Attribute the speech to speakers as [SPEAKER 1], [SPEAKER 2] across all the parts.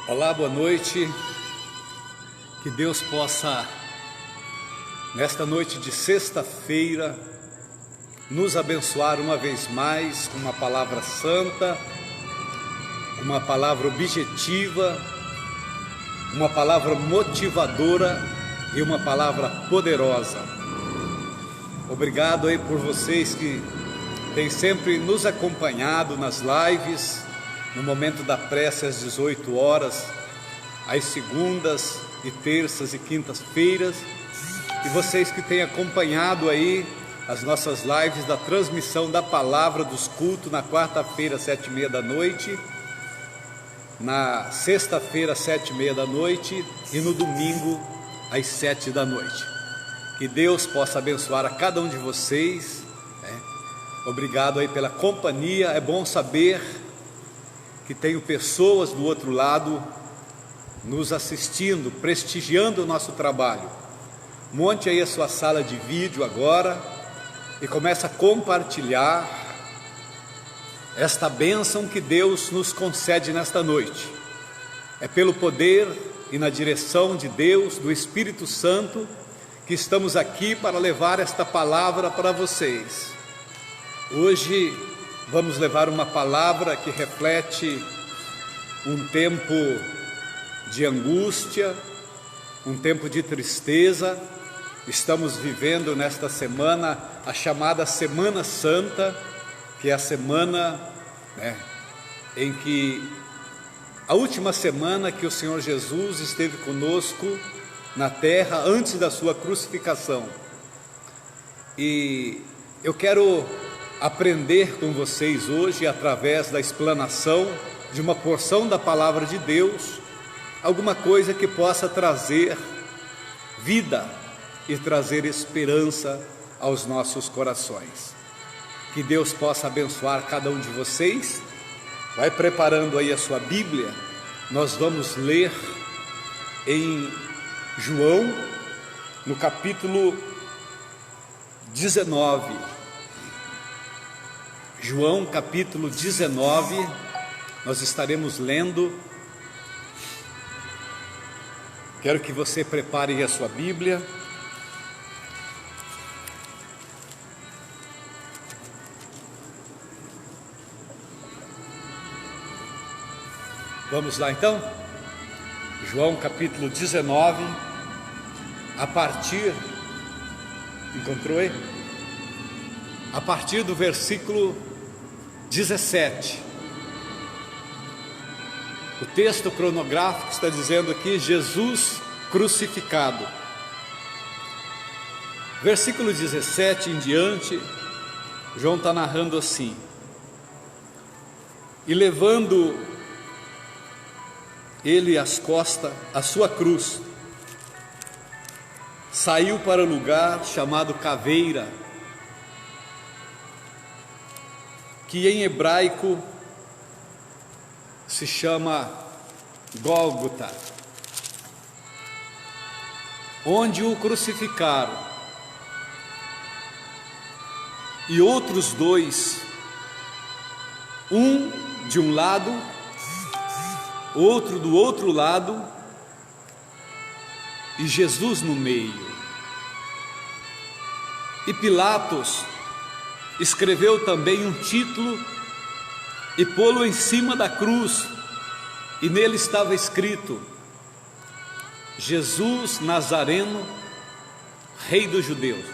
[SPEAKER 1] Olá, boa noite. Que Deus possa, nesta noite de sexta-feira, nos abençoar uma vez mais com uma palavra santa, uma palavra objetiva, uma palavra motivadora e uma palavra poderosa. Obrigado aí por vocês que têm sempre nos acompanhado nas lives, no momento da prece às 18 horas, às segundas e terças e quintas-feiras, e vocês que têm acompanhado aí as nossas lives da transmissão da palavra dos cultos na quarta-feira, 7h30 da noite, na sexta-feira, 7h30 da noite e no domingo, às 7 da noite. Que Deus possa abençoar a cada um de vocês, né? Obrigado aí pela companhia. É bom saber que tenho pessoas do outro lado nos assistindo, prestigiando o nosso trabalho. Monte aí a sua sala de vídeo agora e comece a compartilhar esta bênção que Deus nos concede nesta noite. É pelo poder e na direção de Deus, do Espírito Santo, que estamos aqui para levar esta palavra para vocês. Hoje vamos levar uma palavra que reflete um tempo de angústia, um tempo de tristeza. Estamos vivendo nesta semana a chamada Semana Santa, que é a semana, em que a última semana que o Senhor Jesus esteve conosco na terra antes da sua crucificação. E eu quero aprender com vocês hoje, através da explanação de uma porção da palavra de Deus, alguma coisa que possa trazer vida e trazer esperança aos nossos corações. Que Deus possa abençoar cada um de vocês. Vai preparando aí a sua Bíblia. Nós vamos ler em João, no capítulo 19. João capítulo 19, nós estaremos lendo. Quero que você prepare a sua Bíblia. Vamos lá então? João capítulo 19, a partir, encontrou aí? A partir do versículo 17. O texto cronográfico está dizendo aqui: Jesus crucificado. Versículo 17 em diante, João está narrando assim: e levando ele às costas a sua cruz, saiu para o lugar chamado Caveira, que em hebraico se chama Gólgota, onde o crucificaram. E outros dois, um de um lado, outro do outro lado, e Jesus no meio. E Pilatos escreveu também um título e pô-lo em cima da cruz, e nele estava escrito: Jesus Nazareno, Rei dos Judeus.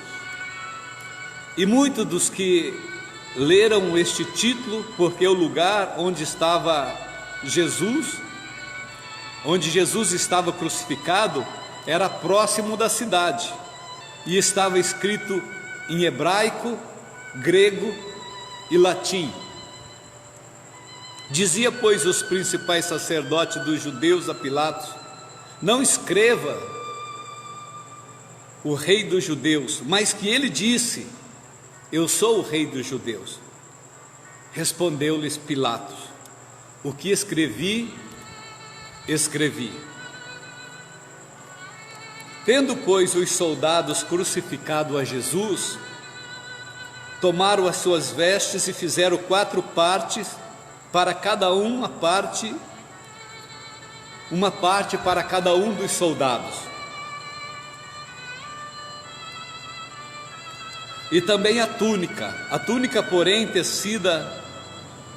[SPEAKER 1] E muitos dos que leram este título, porque o lugar onde estava Jesus, onde Jesus estava crucificado, era próximo da cidade, e estava escrito em hebraico, grego e latim. Dizia, pois, os principais sacerdotes dos judeus a Pilatos: não escreva o Rei dos Judeus, mas que ele disse: eu sou o Rei dos Judeus. Respondeu-lhes Pilatos: o que escrevi, escrevi. Tendo, pois, os soldados crucificado a Jesus, tomaram as suas vestes e fizeram 4 partes, para cada um a parte uma parte para cada um dos soldados. E também a túnica, porém, tecida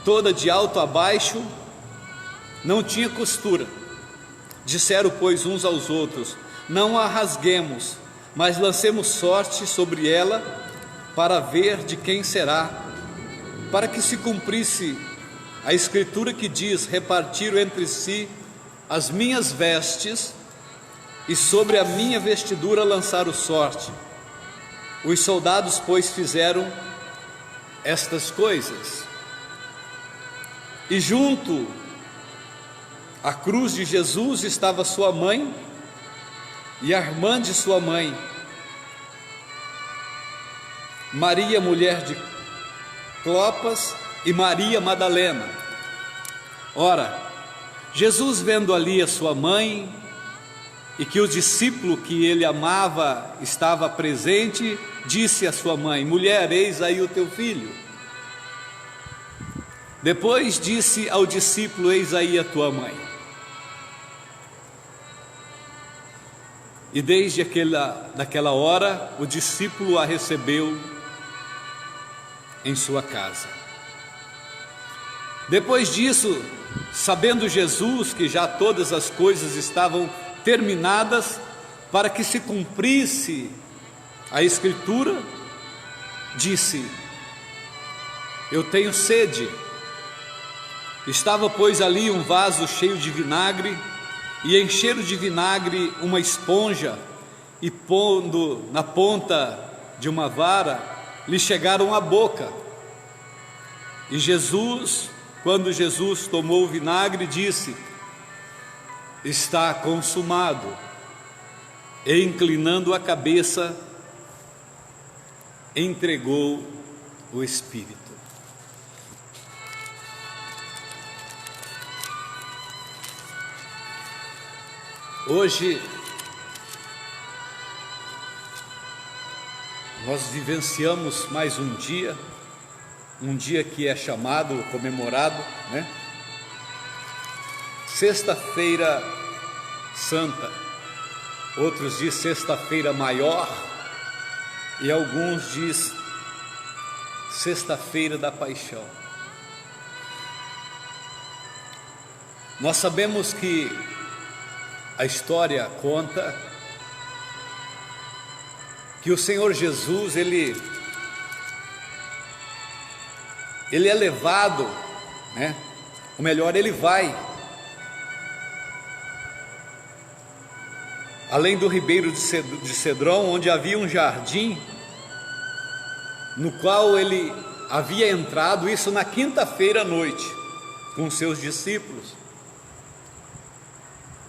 [SPEAKER 1] toda de alto a baixo, não tinha costura. Disseram, pois, uns aos outros: não a rasguemos, mas lancemos sorte sobre ela, para ver de quem será, para que se cumprisse a escritura que diz: repartiram entre si as minhas vestes, e sobre a minha vestidura lançaram sorte. Os soldados, pois, fizeram estas coisas. E junto à cruz de Jesus estava sua mãe e a irmã de sua mãe, Maria, mulher de Clopas, e Maria Madalena. Ora, Jesus, vendo ali a sua mãe e que o discípulo que ele amava estava presente, disse à sua mãe: mulher, eis aí o teu filho. Depois disse ao discípulo: eis aí a tua mãe. E desde daquela hora, o discípulo a recebeu em sua casa. Depois disso, sabendo Jesus que já todas as coisas estavam terminadas, para que se cumprisse a Escritura, disse: eu tenho sede. Estava, pois, ali um vaso cheio de vinagre, e encheram de vinagre uma esponja, e pondo na ponta de uma vara, lhe chegaram à boca. E Jesus, quando Jesus tomou o vinagre, disse: está consumado. E inclinando a cabeça, entregou o Espírito. Hoje nós vivenciamos mais um dia que é chamado, comemorado, né? Sexta-feira Santa, outros dizem Sexta-feira Maior, e alguns dizem Sexta-feira da Paixão. Nós sabemos que a história conta que o Senhor Jesus, ele é levado, né? Ou melhor, ele vai além do ribeiro de Cedron, onde havia um jardim, no qual ele havia entrado, isso na quinta-feira à noite, com seus discípulos.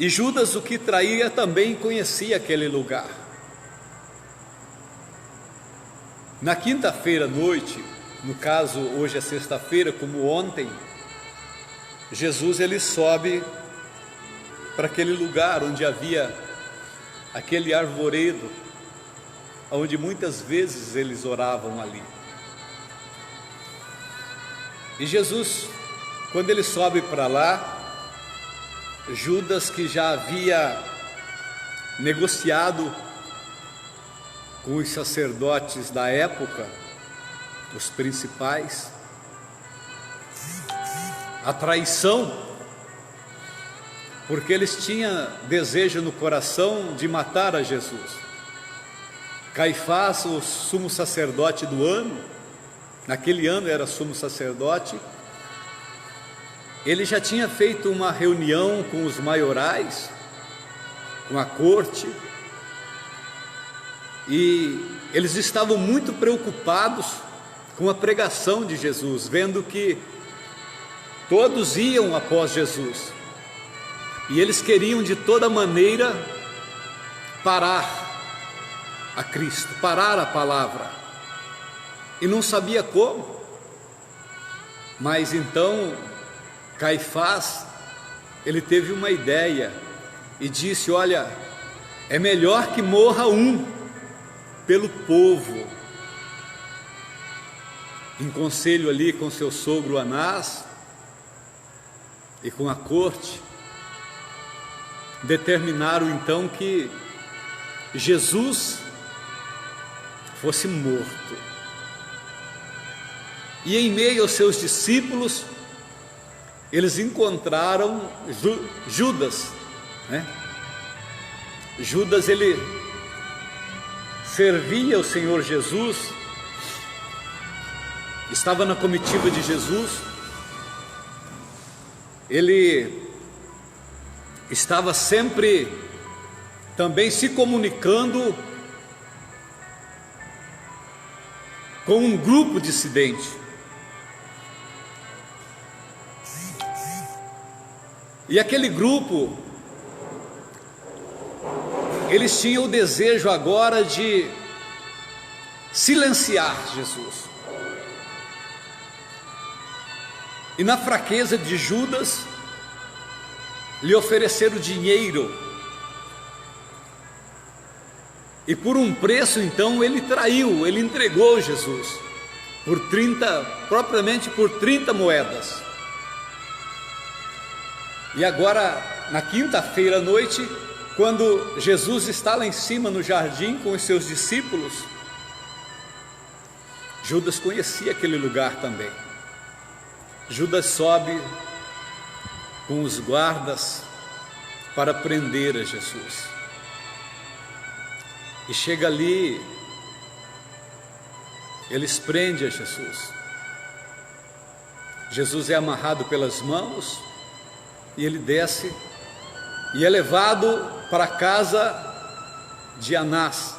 [SPEAKER 1] E Judas, o que traía, também conhecia aquele lugar. Na quinta-feira à noite, no caso hoje é sexta-feira, como ontem, Jesus ele sobe para aquele lugar onde havia aquele arvoredo, onde muitas vezes eles oravam ali. E Jesus, quando ele sobe para lá, Judas, que já havia negociado com os sacerdotes da época, os principais, a traição, porque eles tinham desejo no coração de matar a Jesus. Caifás, o sumo sacerdote do ano, naquele ano era sumo sacerdote, ele já tinha feito uma reunião com os maiorais, com a corte, e eles estavam muito preocupados com a pregação de Jesus, vendo que todos iam após Jesus, e eles queriam de toda maneira parar a Cristo, parar a palavra, e não sabia como. Mas então Caifás, ele teve uma ideia e disse: olha, é melhor que morra um pelo povo. Em conselho ali com seu sogro Anás e com a corte, determinaram então que Jesus fosse morto. E em meio aos seus discípulos, eles encontraram Judas, né? Judas, ele servia o Senhor Jesus, estava na comitiva de Jesus, ele estava sempre também se comunicando com um grupo dissidente. E aquele grupo, eles tinham o desejo agora de silenciar Jesus. E na fraqueza de Judas, lhe ofereceram dinheiro. E por um preço então ele traiu, ele entregou Jesus propriamente por 30 moedas. E agora, na quinta-feira à noite, quando Jesus está lá em cima no jardim com os seus discípulos, Judas conhecia aquele lugar também. Judas sobe com os guardas para prender a Jesus. E chega ali, eles prendem a Jesus. Jesus é amarrado pelas mãos e ele desce e é levado para a casa de Anás.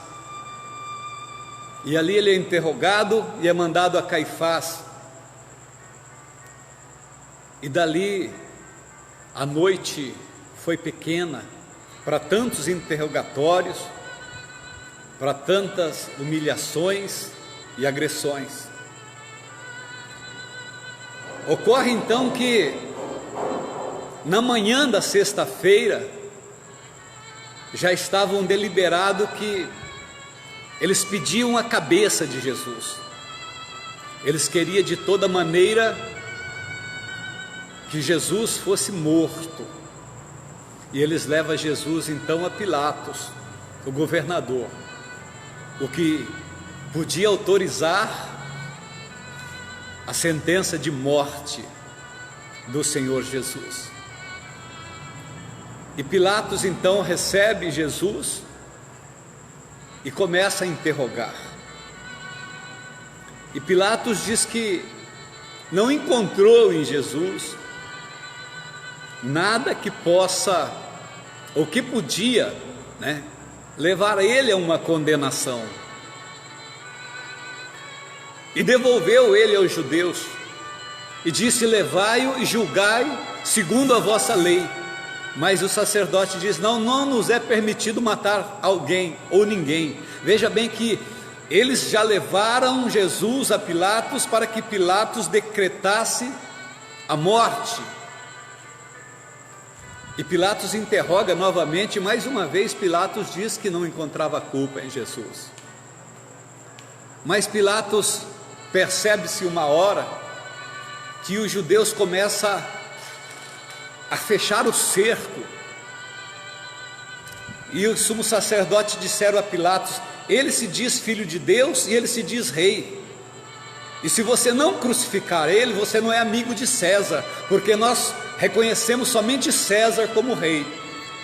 [SPEAKER 1] E ali ele é interrogado e é mandado a Caifás. E dali a noite foi pequena para tantos interrogatórios, para tantas humilhações e agressões. Ocorre então que na manhã da sexta-feira já estavam deliberado que eles pediam a cabeça de Jesus. Eles queriam de toda maneira que Jesus fosse morto. E eles levam Jesus então a Pilatos, o governador, o que podia autorizar a sentença de morte do Senhor Jesus. E Pilatos então recebe Jesus e começa a interrogar. E Pilatos diz que não encontrou em Jesus nada que possa, ou que podia, né, levar ele a uma condenação. E devolveu ele aos judeus, e disse: levai-o e julgai segundo a vossa lei. Mas o sacerdote diz: não nos é permitido matar alguém ou ninguém. Veja bem que eles já levaram Jesus a Pilatos para que Pilatos decretasse a morte. E Pilatos interroga novamente, mais uma vez Pilatos diz que não encontrava culpa em Jesus. Mas Pilatos percebe-se uma hora que os judeus começam a fechar o cerco. E o sumo sacerdote disseram a Pilatos: ele se diz filho de Deus e ele se diz rei. E se você não crucificar ele, você não é amigo de César, porque nós reconhecemos somente César como rei.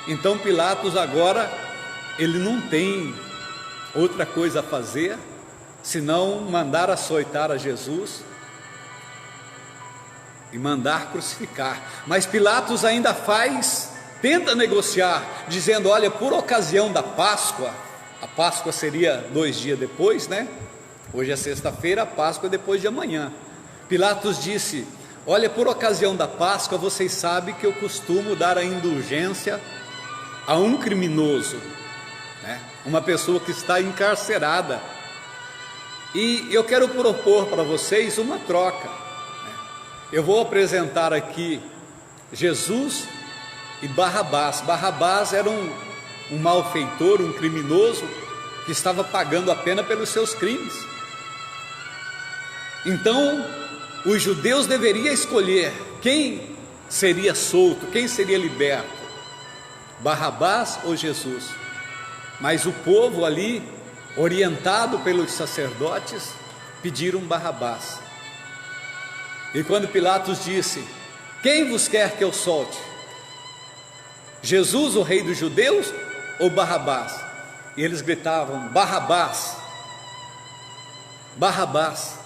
[SPEAKER 1] Então Pilatos agora, ele não tem outra coisa a fazer, senão mandar açoitar a Jesus e mandar crucificar. Mas Pilatos ainda tenta negociar, dizendo: olha, por ocasião da Páscoa, a Páscoa seria 2 dias depois, né? Hoje é sexta-feira, a Páscoa é depois de amanhã. Pilatos disse: olha, por ocasião da Páscoa, vocês sabem que eu costumo dar a indulgência a um criminoso, né? Uma pessoa que está encarcerada. E eu quero propor para vocês uma troca, né? Eu vou apresentar aqui Jesus e Barrabás. Barrabás era um malfeitor, um criminoso que estava pagando a pena pelos seus crimes. Então os judeus deveriam escolher quem seria solto, quem seria liberto: Barrabás ou Jesus? Mas o povo ali, orientado pelos sacerdotes, pediram Barrabás. E quando Pilatos disse: quem vos quer que eu solte? Jesus, o rei dos judeus, ou Barrabás? E eles gritavam: Barrabás, Barrabás.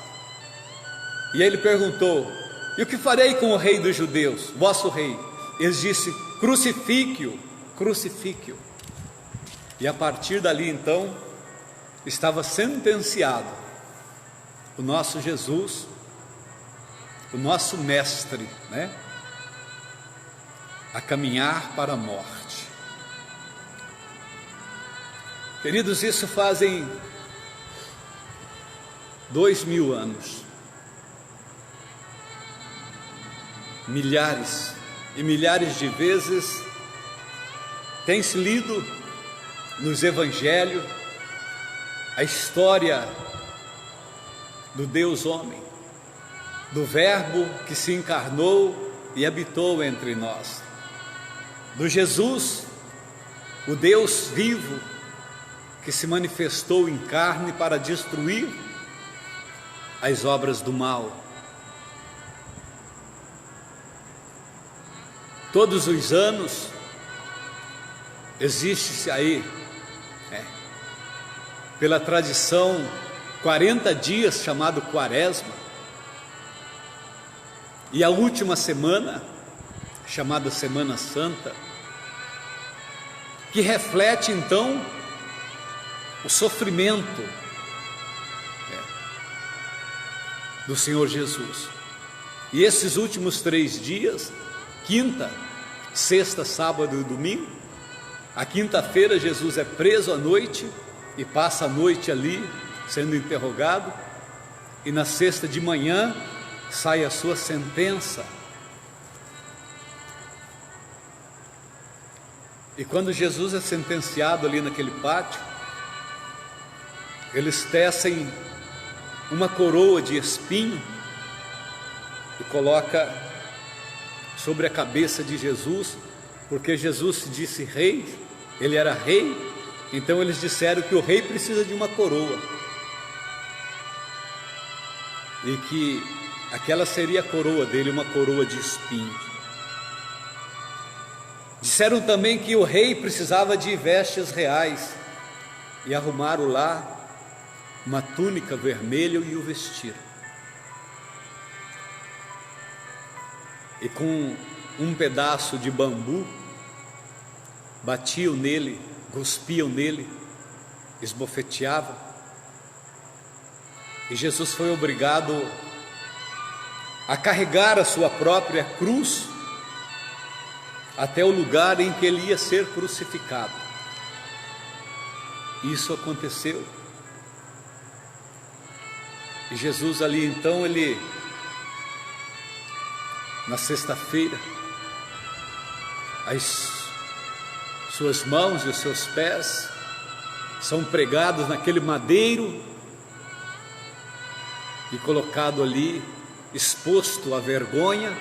[SPEAKER 1] E ele perguntou: e o que farei com o rei dos judeus, vosso rei? Eles disseram: crucifique-o, crucifique-o. E a partir dali então estava sentenciado o nosso Jesus, o nosso mestre, né, a caminhar para a morte. Queridos, isso fazem 2000 anos. Milhares e milhares de vezes tem-se lido nos evangelhos a história do Deus homem, do Verbo que se encarnou e habitou entre nós, do Jesus, o Deus vivo que se manifestou em carne para destruir as obras do mal. Todos os anos existe aí, pela tradição, 40 dias chamado Quaresma, e a última semana, chamada Semana Santa, que reflete então o sofrimento do Senhor Jesus. E esses últimos 3 dias, quinta, sexta, sábado e domingo, a quinta-feira Jesus é preso à noite e passa a noite ali sendo interrogado, e na sexta de manhã sai a sua sentença. E quando Jesus é sentenciado ali naquele pátio, eles tecem uma coroa de espinho e coloca sobre a cabeça de Jesus, porque Jesus se disse rei, ele era rei, então eles disseram que o rei precisa de uma coroa, e que aquela seria a coroa dele, uma coroa de espinhos. Disseram também que o rei precisava de vestes reais, e arrumaram lá uma túnica vermelha e o vestiram. E com um pedaço de bambu, batiam nele, cuspiam nele, esbofeteavam. E Jesus foi obrigado a carregar a sua própria cruz até o lugar em que ele ia ser crucificado. Isso aconteceu. E Jesus ali então, ele, na sexta-feira, as suas mãos e os seus pés são pregados naquele madeiro e colocado ali, exposto à vergonha.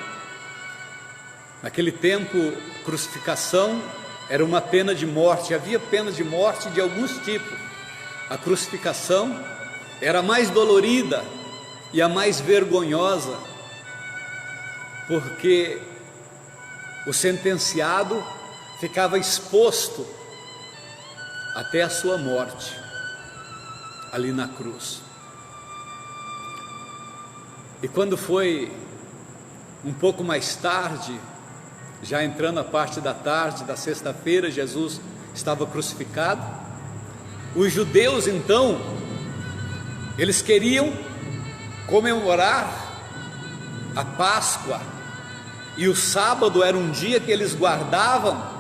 [SPEAKER 1] Naquele tempo, crucificação era uma pena de morte, havia pena de morte de alguns tipos. A crucificação era a mais dolorida e a mais vergonhosa, porque o sentenciado ficava exposto até a sua morte, ali na cruz. E quando foi um pouco mais tarde, já entrando a parte da tarde da sexta-feira, Jesus estava crucificado. Os judeus então, eles queriam comemorar a Páscoa, e o sábado era um dia que eles guardavam.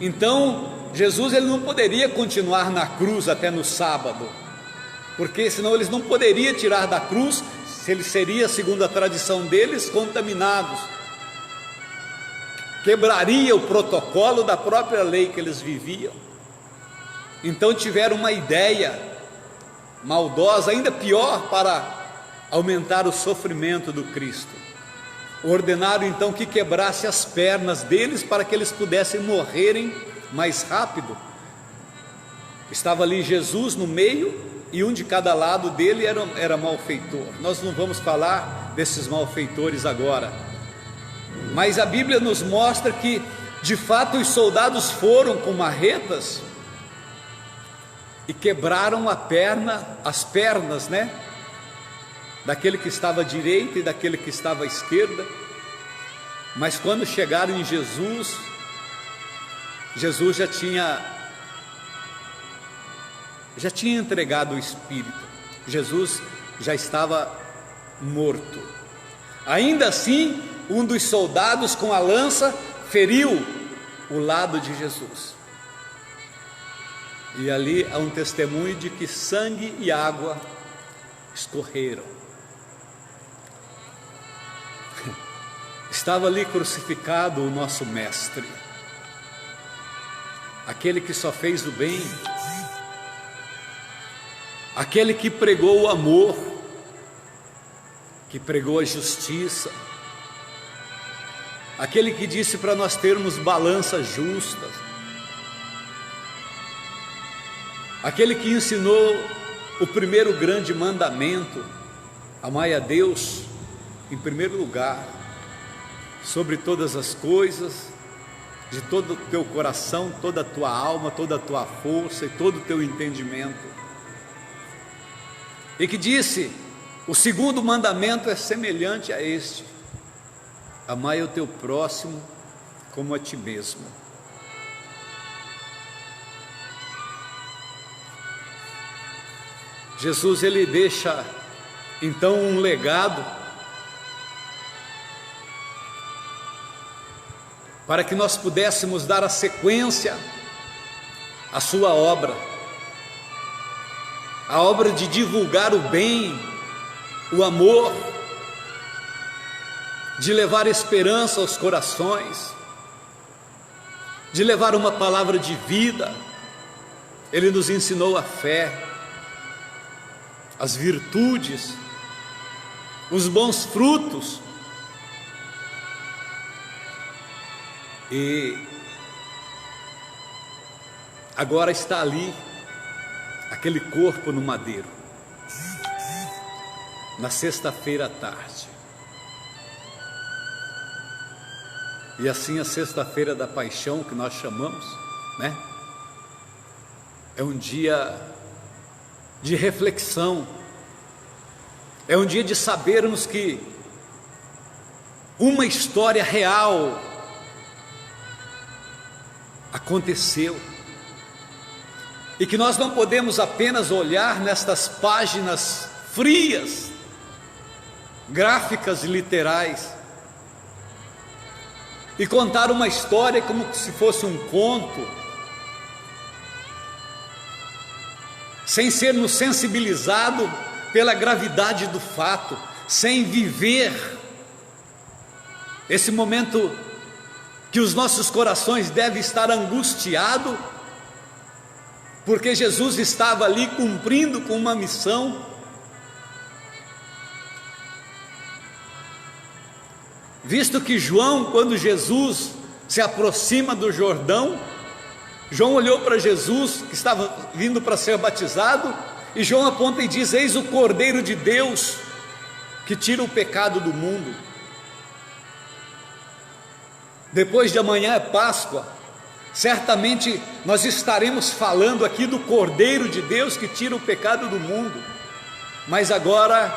[SPEAKER 1] Então Jesus, ele não poderia continuar na cruz até no sábado, porque senão eles não poderiam tirar da cruz, se ele seria, segundo a tradição deles, contaminados, quebraria o protocolo da própria lei que eles viviam. Então tiveram uma ideia maldosa, ainda pior, para aumentar o sofrimento do Cristo. ordenaram então que quebrasse as pernas deles para que eles pudessem morrerem mais rápido. Estava ali Jesus no meio e um de cada lado dele era malfeitor. Nós não vamos falar desses malfeitores agora, mas a Bíblia nos mostra que de fato os soldados foram com marretas e quebraram as pernas, daquele que estava à direita e daquele que estava à esquerda. Mas quando chegaram em Jesus, Jesus já tinha entregado o Espírito. Jesus já estava morto. Ainda assim, um dos soldados com a lança feriu o lado de Jesus. E ali há um testemunho de que sangue e água escorreram. Estava ali crucificado o nosso mestre, aquele que só fez o bem, aquele que pregou o amor, que pregou a justiça, aquele que disse para nós termos balanças justas, aquele que ensinou o primeiro grande mandamento: amai a Deus em primeiro lugar, sobre todas as coisas, de todo o teu coração, toda a tua alma, toda a tua força e todo o teu entendimento. E que disse: o segundo mandamento é semelhante a este: amai o teu próximo como a ti mesmo. Jesus, ele deixa então um legado para que nós pudéssemos dar a sequência à sua obra, a obra de divulgar o bem, o amor, de levar esperança aos corações, de levar uma palavra de vida. Ele nos ensinou a fé, as virtudes, os bons frutos. E agora está ali aquele corpo no madeiro, na sexta-feira à tarde. E assim a sexta-feira da paixão, que nós chamamos, é um dia de reflexão, é um dia de sabermos que uma história real aconteceu, e que nós não podemos apenas olhar nestas páginas frias, gráficas e literais, e contar uma história como se fosse um conto, sem sermos sensibilizados pela gravidade do fato, sem viver esse momento que os nossos corações devem estar angustiados, porque Jesus estava ali cumprindo com uma missão. Visto que João, quando Jesus se aproxima do Jordão, João olhou para Jesus, que estava vindo para ser batizado, e João aponta e diz: eis o Cordeiro de Deus, que tira o pecado do mundo. Depois de amanhã é Páscoa, certamente nós estaremos falando aqui do Cordeiro de Deus que tira o pecado do mundo, mas agora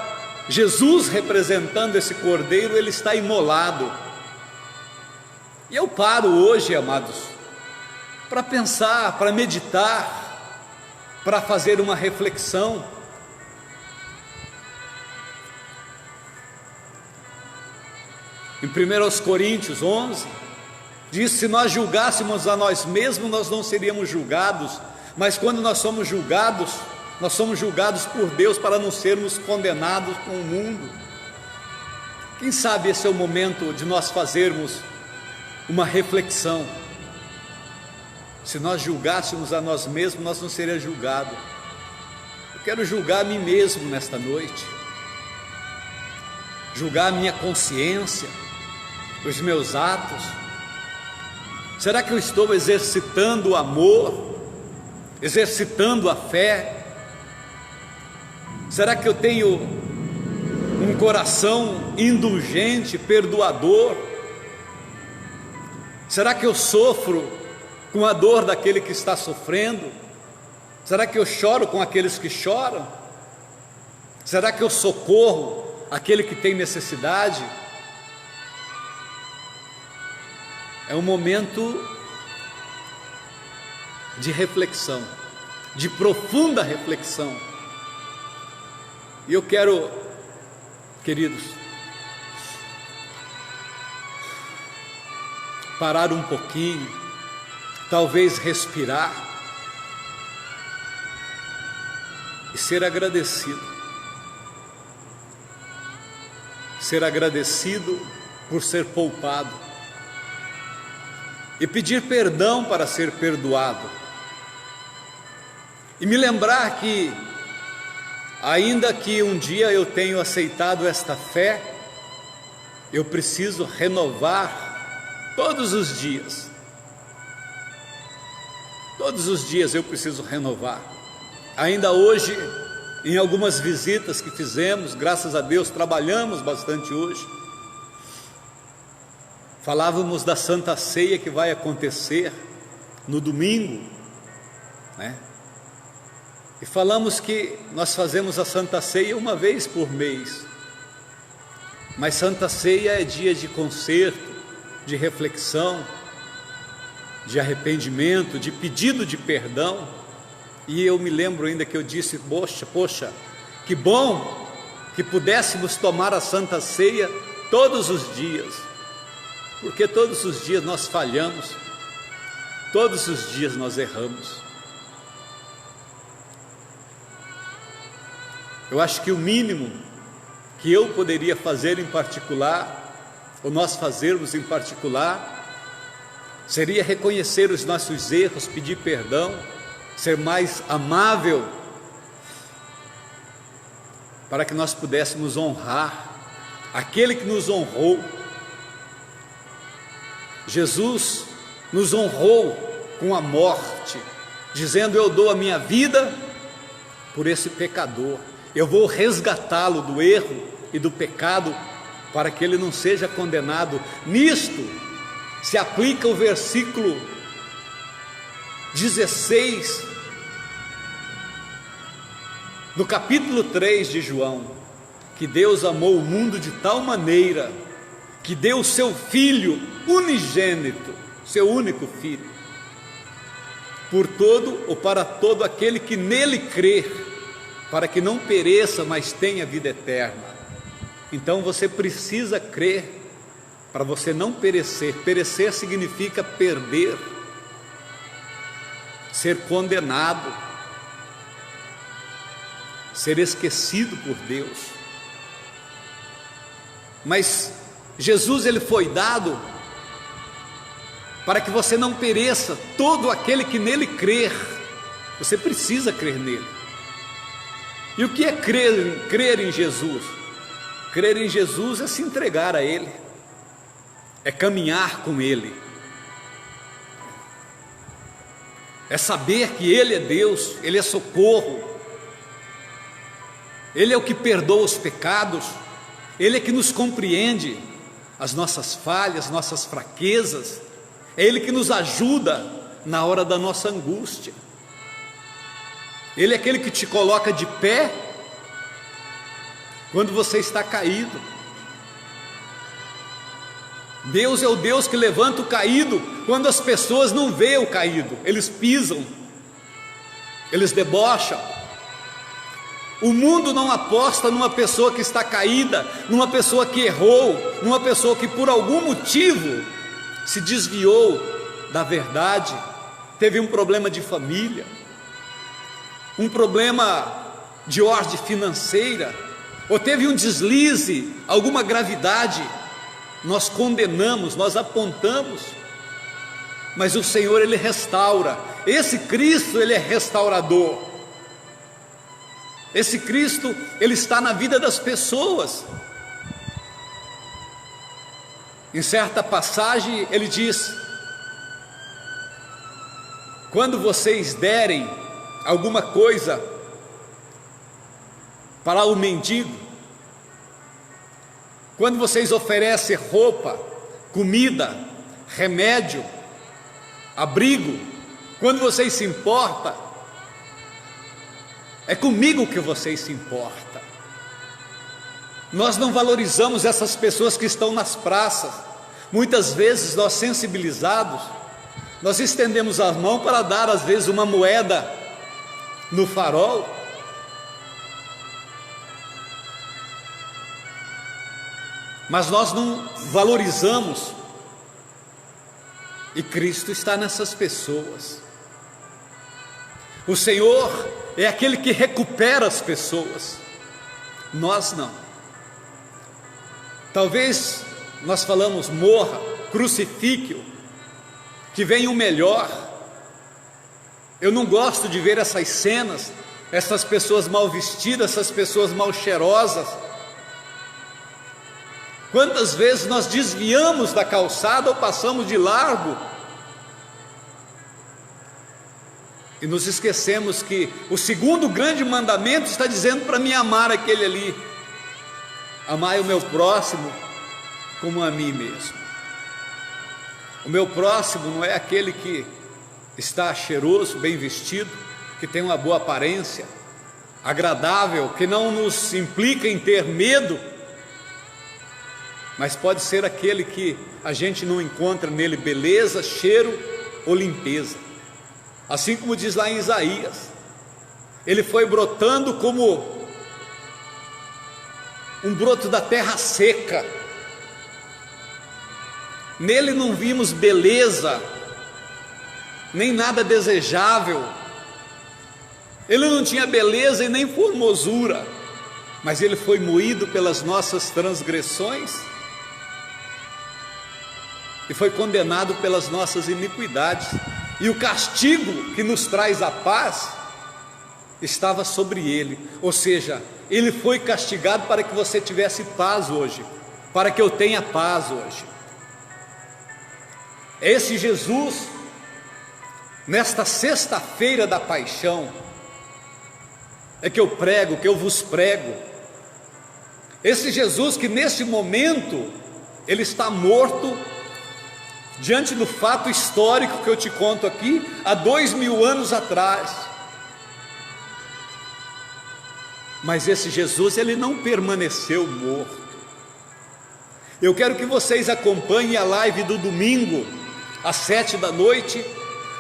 [SPEAKER 1] Jesus, representando esse Cordeiro, ele está imolado. E eu paro hoje, amados, para pensar, para meditar, para fazer uma reflexão. Em 1 Coríntios 11, diz: se nós julgássemos a nós mesmos, nós não seríamos julgados, mas quando nós somos julgados por Deus para não sermos condenados com o mundo. Quem sabe esse é o momento de nós fazermos uma reflexão. Se nós julgássemos a nós mesmos, nós não seríamos julgados. Eu quero julgar a mim mesmo nesta noite, julgar a minha consciência, os meus atos? Será que eu estou exercitando o amor, exercitando a fé? Será que eu tenho um coração indulgente, perdoador? Será que eu sofro com a dor daquele que está sofrendo? Será que eu choro com aqueles que choram? Será que eu socorro aquele que tem necessidade? É um momento de reflexão, de profunda reflexão. E eu quero, queridos, parar um pouquinho, talvez respirar e ser agradecido. Ser agradecido por ser poupado. E pedir perdão para ser perdoado. E me lembrar que, ainda que um dia eu tenha aceitado esta fé, eu preciso renovar todos os dias. Todos os dias eu preciso renovar. Ainda hoje, em algumas visitas que fizemos, graças a Deus, trabalhamos bastante hoje. Falávamos da Santa Ceia que vai acontecer no domingo, né? E falamos que nós fazemos a Santa Ceia uma vez por mês. Mas Santa Ceia é dia de conserto, de reflexão, de arrependimento, de pedido de perdão. E eu me lembro ainda que eu disse, poxa, que bom que pudéssemos tomar a Santa Ceia todos os dias. Porque todos os dias nós falhamos, todos os dias nós erramos. Eu acho que o mínimo que eu poderia fazer em particular, ou nós fazermos em particular, seria reconhecer os nossos erros, pedir perdão, ser mais amável, para que nós pudéssemos honrar aquele que nos honrou. Jesus nos honrou com a morte, dizendo: eu dou a minha vida por esse pecador, eu vou resgatá-lo do erro e do pecado, para que ele não seja condenado. Nisto se aplica o versículo 16 do capítulo 3 de João, que Deus amou o mundo de tal maneira que deu o seu Filho unigênito, seu único Filho, por todo ou para todo aquele que nele crer, para que não pereça, mas tenha vida eterna. Então você precisa crer para você não perecer. Perecer significa perder, ser condenado, ser esquecido por Deus. Mas Jesus, ele foi dado para que você não pereça. Todo aquele que nele crer, você precisa crer nele. E o que é crer em Jesus? Crer em Jesus é se entregar a ele, é caminhar com ele, é saber que ele é Deus, ele é socorro, ele é o que perdoa os pecados, ele é que nos compreende as nossas falhas, nossas fraquezas, é ele que nos ajuda na hora da nossa angústia. Ele é aquele que te coloca de pé quando você está caído. Deus é o Deus que levanta o caído quando as pessoas não veem o caído, eles pisam, eles debocham. O mundo não aposta numa pessoa que está caída, numa pessoa que errou, numa pessoa que por algum motivo se desviou da verdade, teve um problema de família, um problema de ordem financeira, ou teve um deslize, alguma gravidade. Nós condenamos, nós apontamos, mas o Senhor, ele restaura. Esse Cristo, ele é restaurador. Esse Cristo, ele está na vida das pessoas. Em certa passagem ele diz: quando vocês derem alguma coisa para o mendigo, quando vocês oferecem roupa, comida, remédio, abrigo, quando vocês se importam, é comigo que vocês se importam. Nós não valorizamos essas pessoas que estão nas praças. Muitas vezes nós, sensibilizados, nós estendemos a mão para dar às vezes uma moeda no farol. Mas nós não valorizamos. E Cristo está nessas pessoas. O Senhor é aquele que recupera as pessoas. Nós não. Talvez nós falamos: morra, crucifique-o, que venha o melhor. Eu não gosto de ver essas cenas, essas pessoas mal vestidas, essas pessoas mal cheirosas. Quantas vezes nós desviamos da calçada ou passamos de largo e nos esquecemos que o segundo grande mandamento está dizendo para mim amar aquele ali. Amai o meu próximo como a mim mesmo. O meu próximo não é aquele que está cheiroso, bem vestido, que tem uma boa aparência, agradável, que não nos implica em ter medo, mas pode ser aquele que a gente não encontra nele beleza, cheiro ou limpeza. Assim como diz lá em Isaías, ele foi brotando como um broto da terra seca. Nele não vimos beleza, nem nada desejável. Ele não tinha beleza e nem formosura, mas ele foi moído pelas nossas transgressões e foi condenado pelas nossas iniquidades. E o castigo que nos traz a paz estava sobre ele. Ou seja, ele foi castigado para que você tivesse paz hoje, para que eu tenha paz hoje. Esse Jesus, nesta sexta-feira da paixão, é que eu prego, que eu vos prego. Esse Jesus que neste momento, ele está morto, diante do fato histórico que eu te conto aqui, há 2000 anos atrás. Mas esse Jesus, ele não permaneceu morto. Eu quero que vocês acompanhem a live do domingo, às 7 da noite,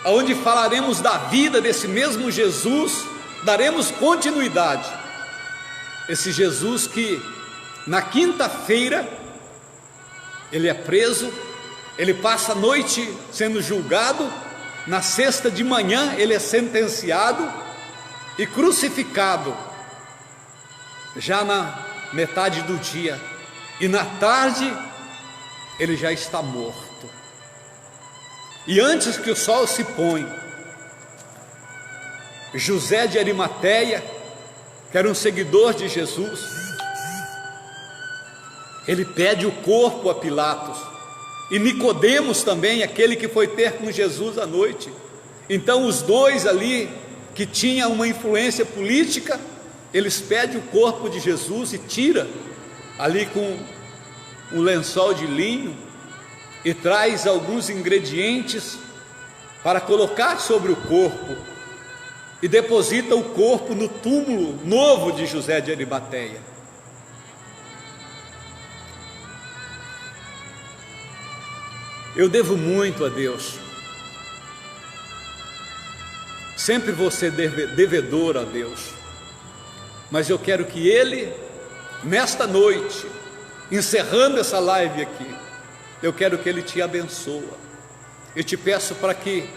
[SPEAKER 1] onde falaremos da vida desse mesmo Jesus, daremos continuidade. Esse Jesus que, na quinta-feira, ele é preso, ele passa a noite sendo julgado, na sexta de manhã ele é sentenciado e crucificado, já na metade do dia, e na tarde ele já está morto. E antes que o sol se ponha, José de Arimateia, que era um seguidor de Jesus, ele pede o corpo a Pilatos. E Nicodemos também, aquele que foi ter com Jesus à noite. Então os dois ali, que tinham uma influência política, eles pedem o corpo de Jesus e tira ali com um lençol de linho e traz alguns ingredientes para colocar sobre o corpo e deposita o corpo no túmulo novo de José de Arimateia. Eu devo muito a Deus, sempre vou ser devedor a Deus, mas eu quero que Ele, nesta noite, encerrando essa live aqui, eu quero que Ele te abençoe. Eu te peço para que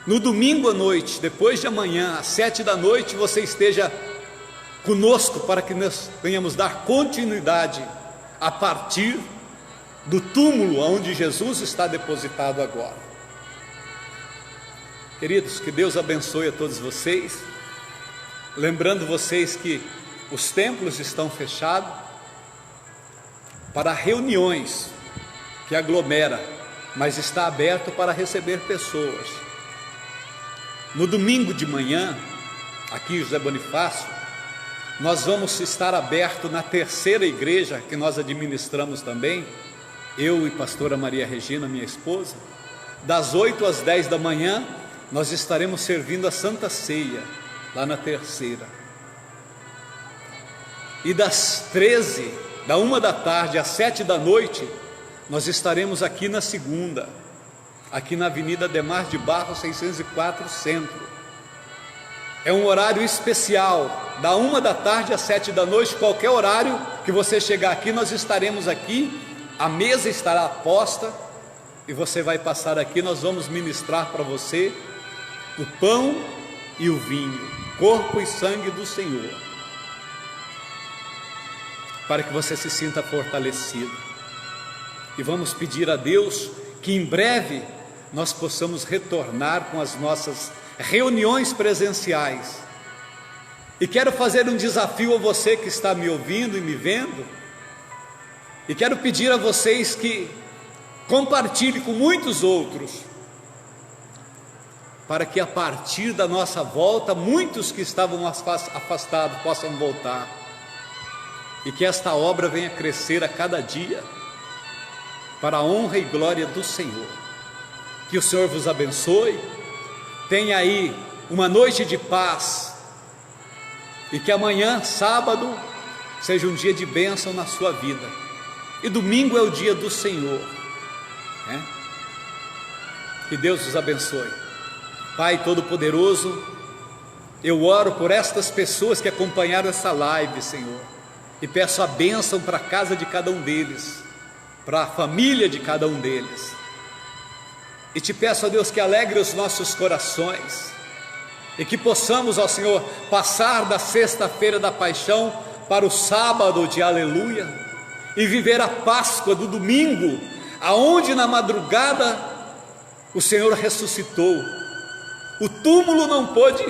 [SPEAKER 1] no domingo à noite, depois de amanhã, às 7 da noite, você esteja conosco, para que nós venhamos dar continuidade a partir do túmulo onde Jesus está depositado agora. Queridos, que Deus abençoe a todos vocês, lembrando vocês que os templos estão fechados para reuniões que aglomera, mas está aberto para receber pessoas. No domingo de manhã, aqui em José Bonifácio, nós vamos estar aberto na terceira igreja que nós administramos também, eu e pastora Maria Regina, minha esposa. Das 8 às 10 da manhã, nós estaremos servindo a Santa Ceia, lá na terceira. E das 1 da tarde às 7 da noite, nós estaremos aqui na segunda, aqui na Avenida Ademar de Barros, 604, Centro. É um horário especial, da 1 da tarde às 7 da noite, qualquer horário que você chegar aqui, nós estaremos aqui, a mesa estará posta, e você vai passar aqui, nós vamos ministrar para você o pão e o vinho, corpo e sangue do Senhor, para que você se sinta fortalecido. E vamos pedir a Deus que em breve nós possamos retornar com as nossas reuniões presenciais. E quero fazer um desafio a você que está me ouvindo e me vendo, e quero pedir a vocês que compartilhe com muitos outros, para que a partir da nossa volta, muitos que estavam afastados possam voltar, e que esta obra venha crescer a cada dia, para a honra e glória do Senhor. Que o Senhor vos abençoe, tenha aí uma noite de paz, e que amanhã, sábado, seja um dia de bênção na sua vida, e domingo é o dia do Senhor, né? Que Deus os abençoe. Pai Todo-Poderoso, eu oro por estas pessoas que acompanharam essa live, Senhor, e peço a bênção para a casa de cada um deles, para a família de cada um deles, e te peço, ó Deus, que alegre os nossos corações, e que possamos, ó Senhor, passar da sexta-feira da paixão para o sábado de aleluia, e viver a Páscoa do domingo, aonde na madrugada o Senhor ressuscitou, o túmulo não pôde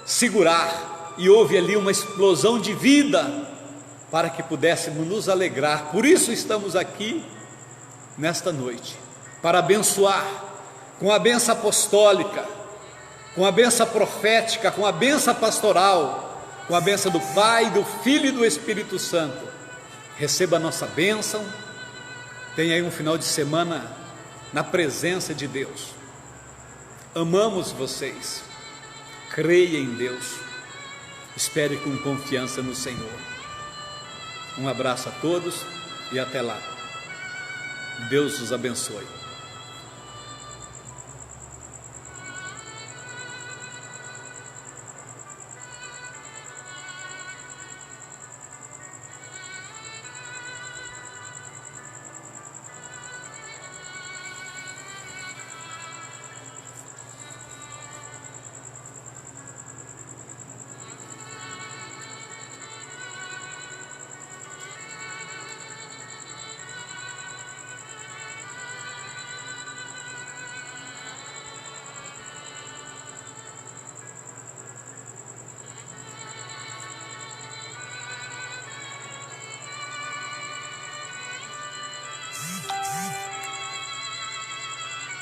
[SPEAKER 1] segurar, e houve ali uma explosão de vida, para que pudéssemos nos alegrar. Por isso estamos aqui nesta noite, para abençoar, com a bênção apostólica, com a bênção profética, com a bênção pastoral, com a bênção do Pai, do Filho e do Espírito Santo. Receba a nossa bênção, tenha aí um final de semana na presença de Deus. Amamos vocês, creia em Deus, espere com confiança no Senhor. Um abraço a todos e até lá. Deus os abençoe.